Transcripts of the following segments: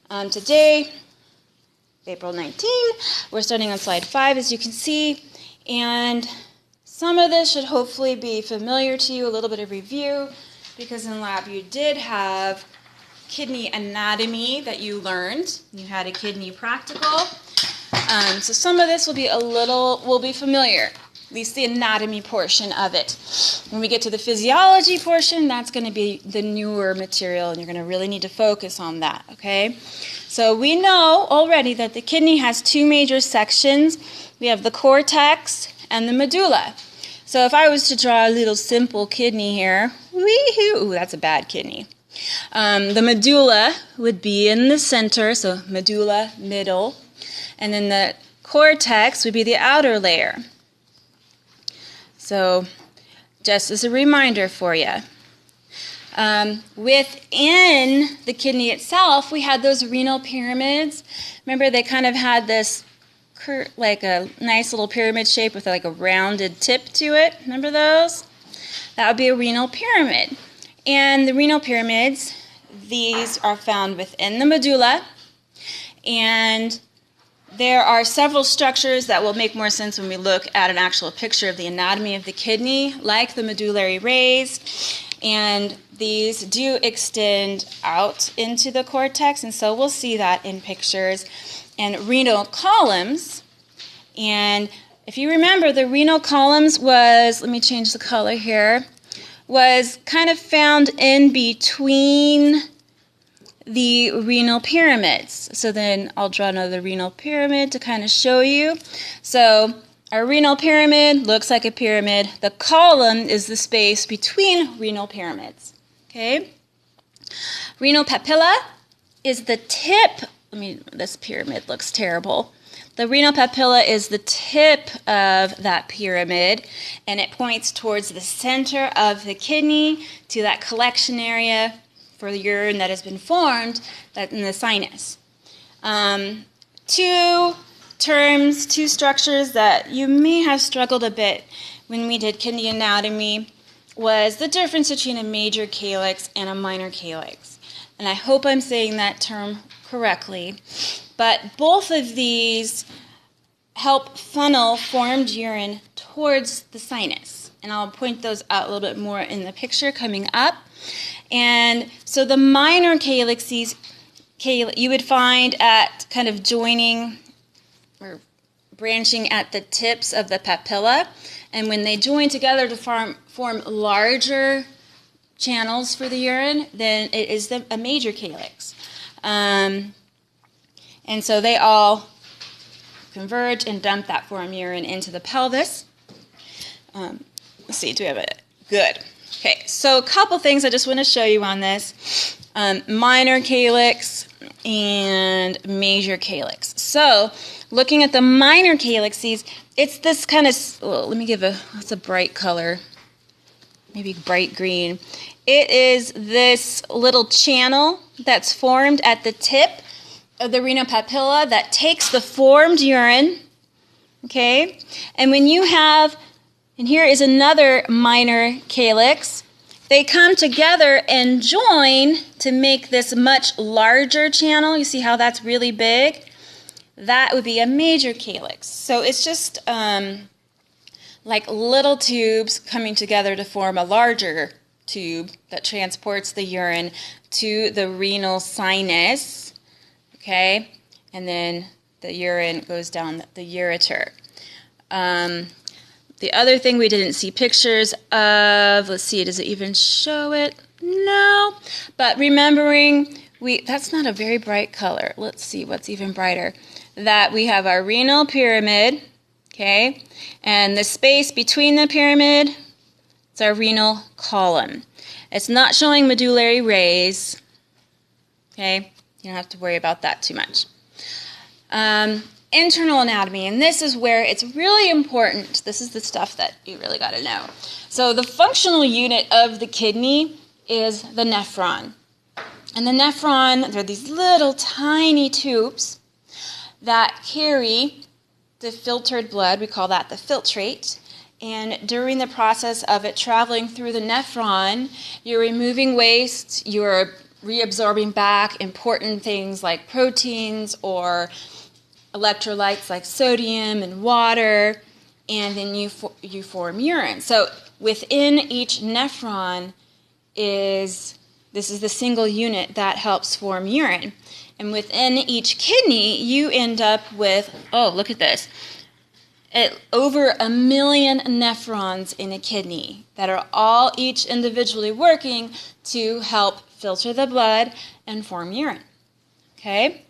Today, April 19, we're starting on slide 5, as you can see, and some of this should hopefully be familiar to you, a little bit of review, because in lab you did have kidney anatomy that you learned. You had a kidney practical. So some of this will be familiar, at least the anatomy portion of it. When we get to the physiology portion, that's going to be the newer material, and you're going to really need to focus on that, okay? So we know already that the kidney has two major sections. We have the cortex and the medulla. So if I was to draw a little simple kidney here, ooh, that's a bad kidney. The medulla would be in the center, so medulla, middle, and then the cortex would be the outer layer. So just as a reminder for you, within the kidney itself, we had those renal pyramids. Remember, they kind of had this like a nice little pyramid shape with like a rounded tip to it. Remember those? That would be a renal pyramid. And the renal pyramids, these are found within the medulla, and there are several structures that will make more sense when we look at an actual picture of the anatomy of the kidney, like the medullary rays, and these do extend out into the cortex, and so we'll see that in pictures. And renal columns, and if you remember, the renal columns was, let me change the color here, was kind of found in between the renal pyramids. So then I'll draw another renal pyramid to kind of show you. So our renal pyramid looks like a pyramid. The column is the space between renal pyramids. Okay? Renal papilla is the tip. This pyramid looks terrible. The renal papilla is the tip of that pyramid, and it points towards the center of the kidney to that collection area for the urine that has been formed in the sinus. Two structures that you may have struggled a bit when we did kidney anatomy was the difference between a major calyx and a minor calyx. And I hope I'm saying that term correctly, but both of these help funnel formed urine towards the sinus. And I'll point those out a little bit more in the picture coming up. And so the minor calyxes, you would find at kind of joining or branching at the tips of the papilla. And when they join together to form larger channels for the urine, then it is a major calyx. And so they all converge and dump that formed urine into the pelvis. Let's see, do we have it? Good. Okay, so a couple things I just want to show you on this. Minor calyx and major calyx. So looking at the minor calyxes, it's this kind of, it's a bright color, maybe bright green. It is this little channel that's formed at the tip of the renal papilla that takes the formed urine, okay? And when you have, and here is another minor calyx, they come together and join to make this much larger channel. You see how that's really big? That would be a major calyx. So it's just like little tubes coming together to form a larger tube that transports the urine to the renal sinus, okay? And then the urine goes down the ureter. The other thing we didn't see pictures of, let's see, does it even show it? No. But remembering, that's not a very bright color. Let's see what's even brighter. That we have our renal pyramid, okay? And the space between the pyramid, it's our renal column. It's not showing medullary rays, okay? You don't have to worry about that too much. Internal anatomy, and this is where it's really important. This is the stuff that you really got to know. So the functional unit of the kidney is the nephron. And the nephron, they're these little tiny tubes that carry the filtered blood. We call that the filtrate. And during the process of it traveling through the nephron, you're removing waste, you're reabsorbing back important things like proteins or electrolytes like sodium and water, and then you form urine. So within each nephron this is the single unit that helps form urine. And within each kidney, you end up with, oh, look at this, over 1 million nephrons in a kidney that are all each individually working to help filter the blood and form urine. Okay?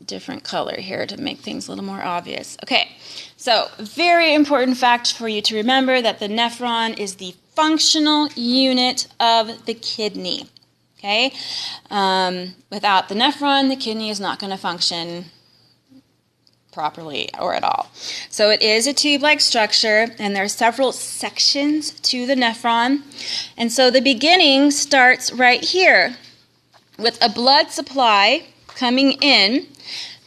Different color here to make things a little more obvious. Okay, so very important fact for you to remember that the nephron is the functional unit of the kidney. Okay, without the nephron, the kidney is not going to function properly or at all. So it is a tube-like structure, and there are several sections to the nephron. And so the beginning starts right here with a blood supply coming in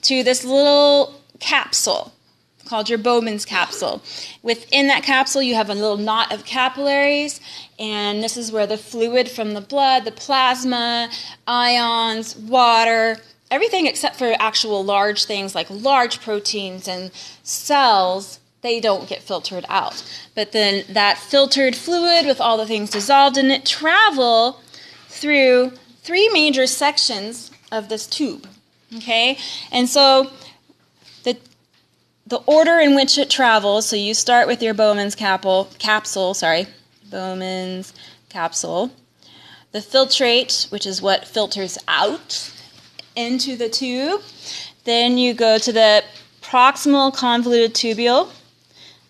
to this little capsule called your Bowman's capsule. Within that capsule, you have a little knot of capillaries, and this is where the fluid from the blood, the plasma, ions, water, everything except for actual large things like large proteins and cells, they don't get filtered out. But then that filtered fluid with all the things dissolved in it travel through 3 major sections of this tube. Okay? And so the order in which it travels, so you start with your Bowman's capsule. Bowman's capsule. The filtrate, which is what filters out into the tube. Then you go to the proximal convoluted tubule.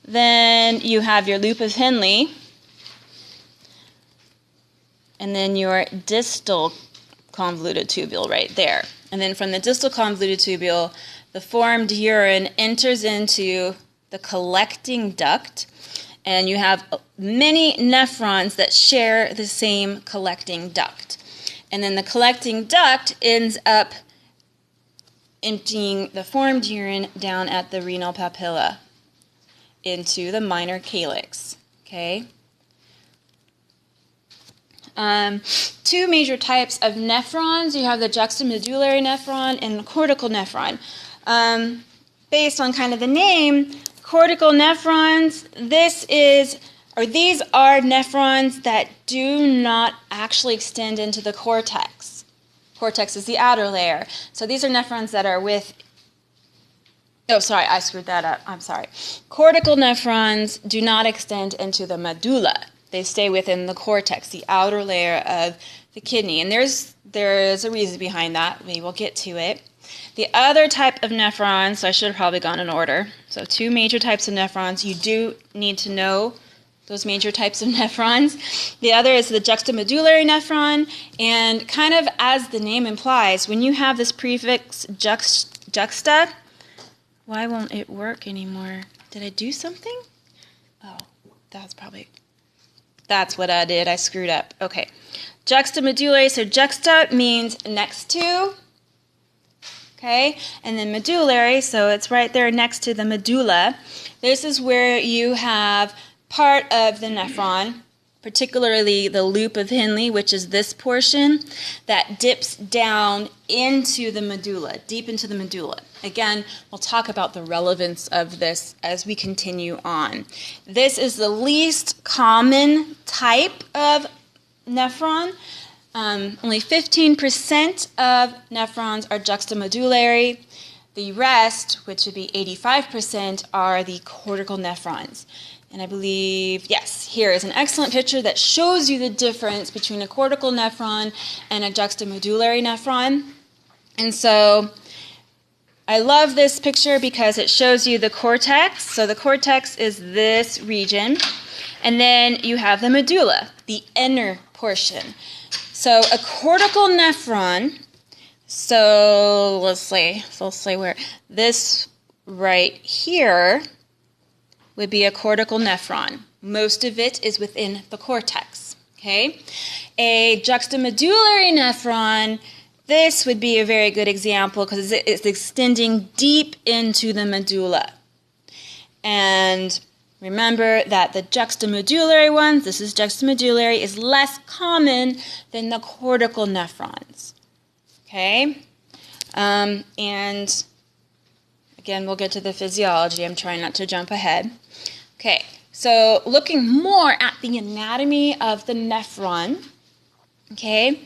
Then you have your loop of Henle. And then your distal convoluted tubule right there. And then from the distal convoluted tubule, the formed urine enters into the collecting duct, and you have many nephrons that share the same collecting duct. And then the collecting duct ends up emptying the formed urine down at the renal papilla into the minor calyx. Okay? 2 major types of nephrons. You have the juxtamedullary nephron and the cortical nephron. Based on kind of the name, cortical nephrons, these are nephrons that do not actually extend into the cortex. Cortex is the outer layer. So these are nephrons that are I screwed that up. I'm sorry. Cortical nephrons do not extend into the medulla. They stay within the cortex, the outer layer of the kidney. And there's a reason behind that. We will get to it. The other type of nephrons, so I should have probably gone in order. So 2 major types of nephrons. You do need to know those major types of nephrons. The other is the juxtamedullary nephron. And kind of as the name implies, when you have this prefix juxta, why won't it work anymore? Did I do something? Oh, that's what I did. I screwed up. Okay. Juxtamedullary, so juxta means next to. Okay, and then medullary, so it's right there next to the medulla. This is where you have part of the nephron, particularly the loop of Henle, which is this portion, that dips down into the medulla, deep into the medulla. Again, we'll talk about the relevance of this as we continue on. This is the least common type of nephron. Only 15% of nephrons are juxtamedullary. The rest, which would be 85%, are the cortical nephrons. And I believe, yes, here is an excellent picture that shows you the difference between a cortical nephron and a juxtamedullary nephron. And so I love this picture because it shows you the cortex. So the cortex is this region. And then you have the medulla, the inner portion. So a cortical nephron, so let's say where this right here would be a cortical nephron. Most of it is within the cortex, okay? A juxtamedullary nephron, this would be a very good example because it's extending deep into the medulla. And Remember that the juxtamedullary ones, this is juxtamedullary, is less common than the cortical nephrons. Okay? And again, we'll get to the physiology. I'm trying not to jump ahead. Okay, so looking more at the anatomy of the nephron. Okay,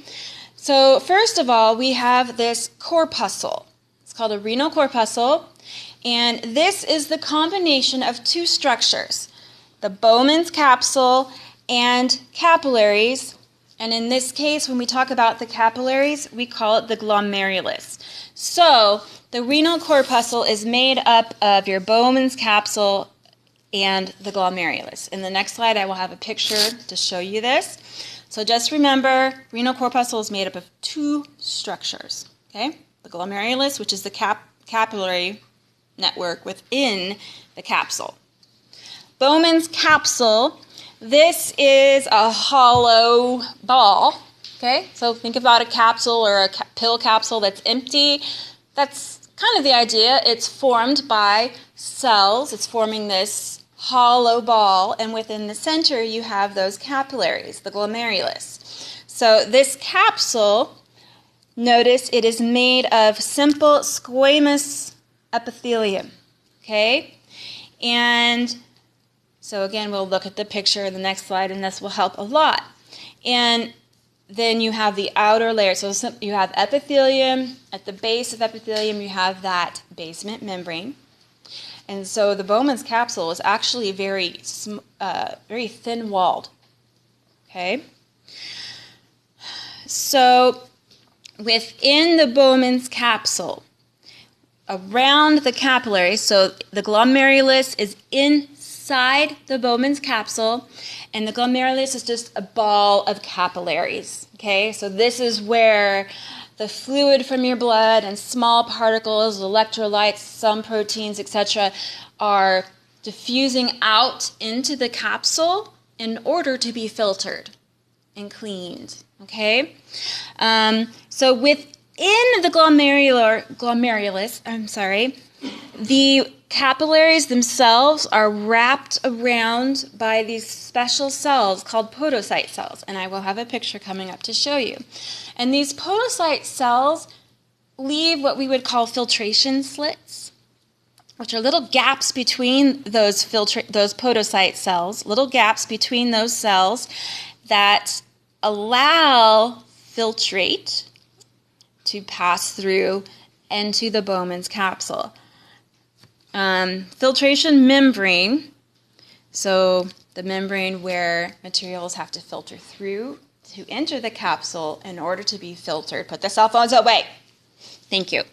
so first of all, we have this corpuscle. It's called a renal corpuscle. And this is the combination of two structures, the Bowman's capsule and capillaries. And in this case, when we talk about the capillaries, we call it the glomerulus. So the renal corpuscle is made up of your Bowman's capsule and the glomerulus. In the next slide, I will have a picture to show you this. So just remember, renal corpuscle is made up of two structures. Okay, the glomerulus, which is the capillary network within the capsule. Bowman's capsule, this is a hollow ball. Okay, so think about a capsule or a pill capsule that's empty. That's kind of the idea. It's formed by cells. It's forming this hollow ball, and within the center you have those capillaries, the glomerulus. So this capsule, notice it is made of simple squamous epithelium, okay? And so again, we'll look at the picture in the next slide, and this will help a lot. And then you have the outer layer. So you have epithelium. At the base of epithelium, you have that basement membrane. And so the Bowman's capsule is actually very thin-walled, okay? So within the Bowman's capsule, around the capillaries, so the glomerulus is inside the Bowman's capsule, and the glomerulus is just a ball of capillaries, okay? So this is where the fluid from your blood and small particles, electrolytes, some proteins, etc., are diffusing out into the capsule in order to be filtered and cleaned, okay? So within the glomerulus, the capillaries themselves are wrapped around by these special cells called podocyte cells, and I will have a picture coming up to show you. And these podocyte cells leave what we would call filtration slits, which are little gaps between those podocyte cells, little gaps between those cells that allow filtrate to pass through into the Bowman's capsule. Filtration membrane, so the membrane where materials have to filter through to enter the capsule in order to be filtered. Put the cell phones away. Thank you.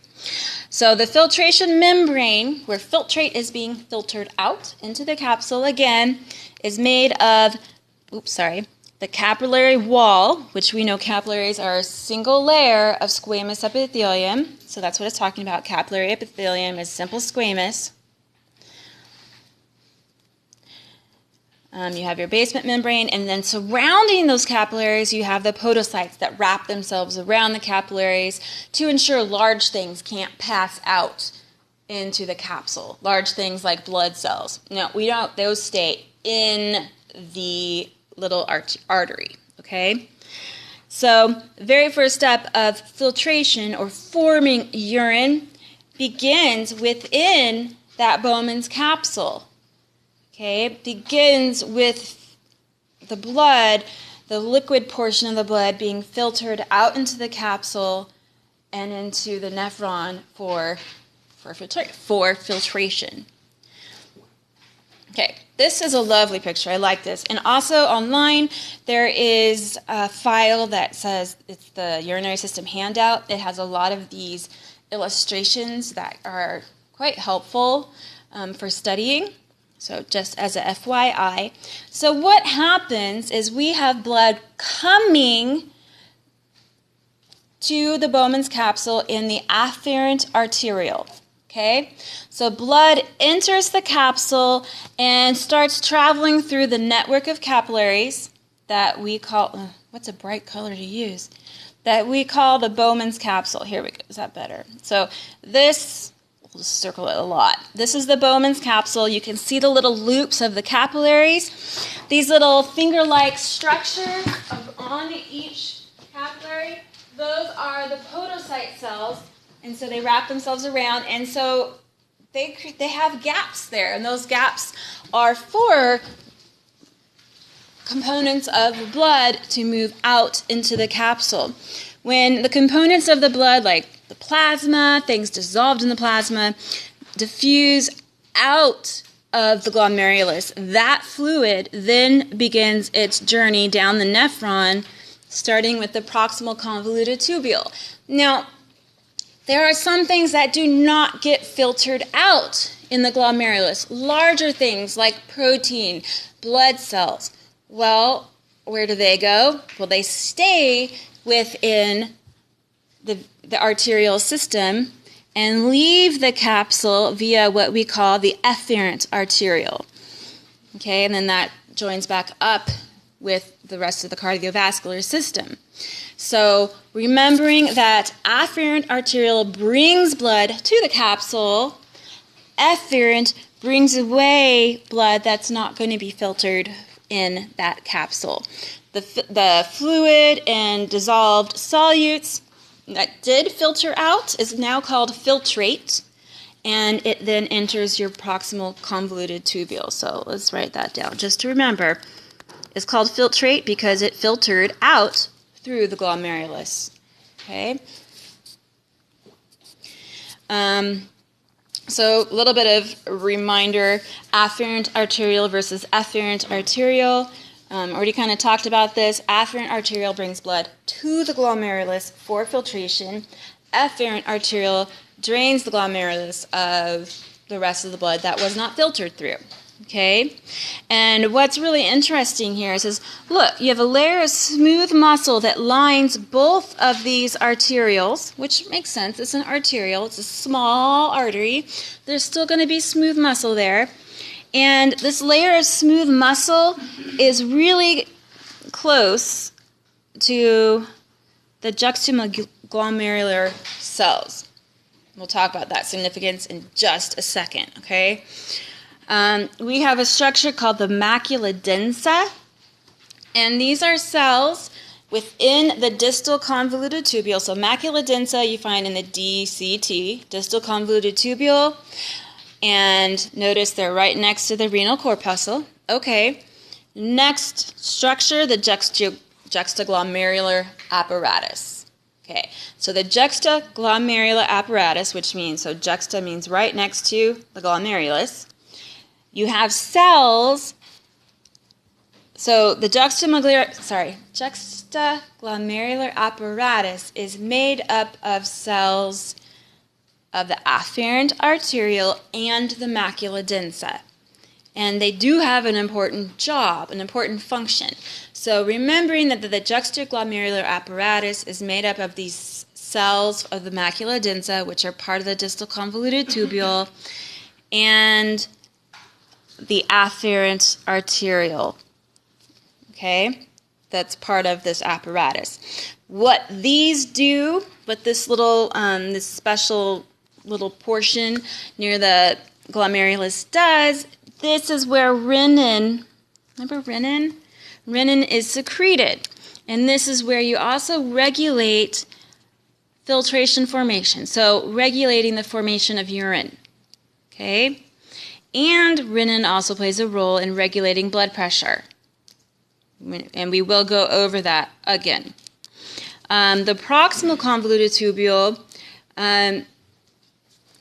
So the filtration membrane, where filtrate is being filtered out into the capsule again, is made of, the capillary wall, which we know capillaries are a single layer of squamous epithelium. So that's what it's talking about. Capillary epithelium is simple squamous. You have your basement membrane, and then surrounding those capillaries, you have the podocytes that wrap themselves around the capillaries to ensure large things can't pass out into the capsule. Large things like blood cells. No, we don't. Those stay in the little artery, okay? So the very first step of filtration or forming urine begins within that Bowman's capsule. Okay, it begins with the blood, the liquid portion of the blood being filtered out into the capsule and into the nephron for filtration. Okay, this is a lovely picture. I like this. And also online, there is a file that says it's the urinary system handout. It has a lot of these illustrations that are quite helpful for studying. So just as a FYI. So what happens is we have blood coming to the Bowman's capsule in the afferent arteriole. Okay? So blood enters the capsule and starts traveling through the network of capillaries that we call, what's a bright color to use? That we call the Bowman's capsule. Here we go. Is that better? So this We'll just circle it a lot. This is the Bowman's capsule. You can see the little loops of the capillaries. These little finger-like structures on each capillary, those are the podocyte cells, and so they wrap themselves around, and so they have gaps there, and those gaps are for components of the blood to move out into the capsule. When the components of the blood, like the plasma, things dissolved in the plasma, diffuse out of the glomerulus, that fluid then begins its journey down the nephron, starting with the proximal convoluted tubule. Now, there are some things that do not get filtered out in the glomerulus. Larger things like protein, blood cells. Well, where do they go? Well, they stay within the arterial system and leave the capsule via what we call the efferent arteriole. Okay, and then that joins back up with the rest of the cardiovascular system. So remembering that afferent arteriole brings blood to the capsule, efferent brings away blood that's not going to be filtered in that capsule. The fluid and dissolved solutes that did filter out is now called filtrate, and it then enters your proximal convoluted tubule. So let's write that down just to remember. It's called filtrate because it filtered out through the glomerulus. Okay. So a little bit of reminder, afferent arteriole versus efferent arteriole. Already kind of talked about this. Afferent arteriole brings blood to the glomerulus for filtration. Efferent arteriole drains the glomerulus of the rest of the blood that was not filtered through. Okay? And what's really interesting here is, look, you have a layer of smooth muscle that lines both of these arterioles, which makes sense. It's an arteriole. It's a small artery. There's still going to be smooth muscle there. And this layer of smooth muscle is really close to the juxtaglomerular cells. We'll talk about that significance in just a second, okay? We have a structure called the macula densa, and these are cells within the distal convoluted tubule. So macula densa you find in the DCT, distal convoluted tubule. And notice they're right next to the renal corpuscle. Okay. Next structure, the juxtaglomerular apparatus. Okay. So the juxtaglomerular apparatus, which means, so juxta means right next to the glomerulus. You have cells. So the juxtaglomerular apparatus is made up of cells of the afferent arteriole and the macula densa. And they do have an important job, an important function. So remembering that the juxtaglomerular apparatus is made up of these cells of the macula densa, which are part of the distal convoluted tubule, and the afferent arteriole. Okay? That's part of this apparatus. What these do, what this little, this special little portion near the glomerulus does, this is where renin, remember renin? Renin is secreted. And this is where you also regulate filtration formation. So regulating the formation of urine. Okay? And renin also plays a role in regulating blood pressure. And we will go over that again. The proximal convoluted tubule,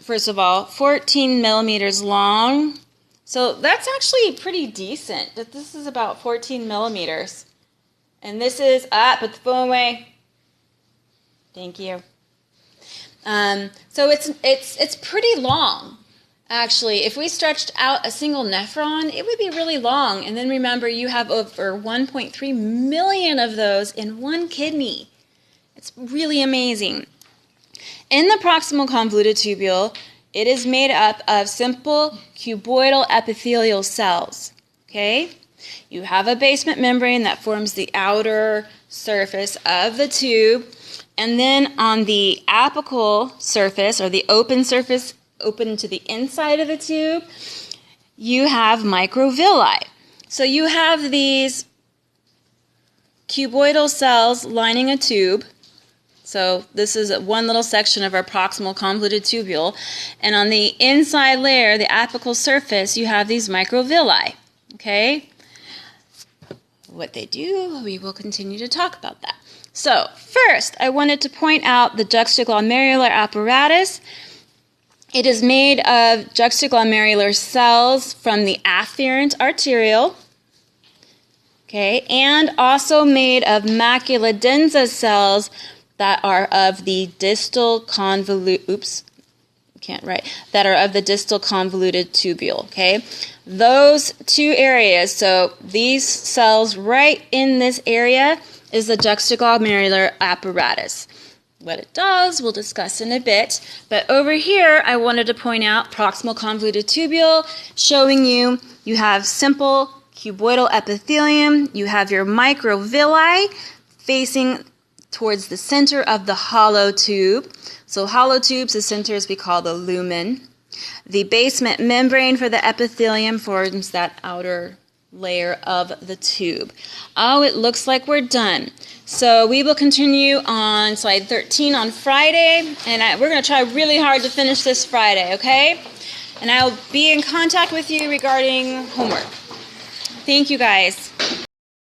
first of all, 14 millimeters long. So that's actually pretty decent. This is about 14 millimeters. And this is, put the phone away. Thank you. So it's pretty long, actually. If we stretched out a single nephron, it would be really long. And then remember, you have over 1.3 million of those in one kidney. It's really amazing. In the proximal convoluted tubule, it is made up of simple cuboidal epithelial cells. Okay? You have a basement membrane that forms the outer surface of the tube, and then on the apical surface, or the open surface open to the inside of the tube, you have microvilli. So you have these cuboidal cells lining a tube. So this is one little section of our proximal convoluted tubule. And on the inside layer, the apical surface, you have these microvilli. Okay? What they do, we will continue to talk about that. So first, I wanted to point out the juxtaglomerular apparatus. It is made of juxtaglomerular cells from the afferent arteriole, okay, and also made of macula densa cells that are of the distal convoluted tubule, okay? Those two areas, so these cells right in this area is the juxtaglomerular apparatus. What it does, we'll discuss in a bit. But over here, I wanted to point out proximal convoluted tubule, showing you have simple cuboidal epithelium. You have your microvilli facing towards the center of the hollow tube. So hollow tubes, the centers we call the lumen. The basement membrane for the epithelium forms that outer layer of the tube. Oh, it looks like we're done. So we will continue on slide 13 on Friday, and we're going to try really hard to finish this Friday, okay? And I'll be in contact with you regarding homework. Thank you, guys.